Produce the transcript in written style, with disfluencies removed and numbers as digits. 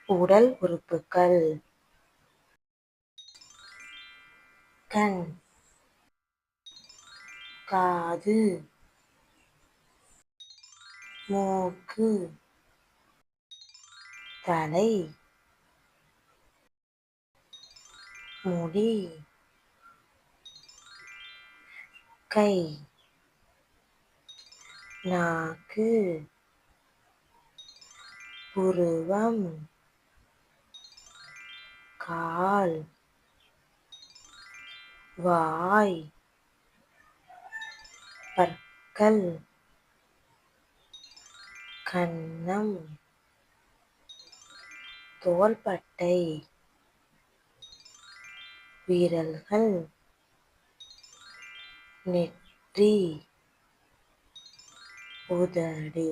உடல் உறுப்புகள்: கண், காது, மூக்கு, தலை, முடி, கை, நாக்கு, புருவம், கால், வாய், பற்கள், கன்னம், தோள்பட்டை, விரல்கள், நெற்றி, உதடு.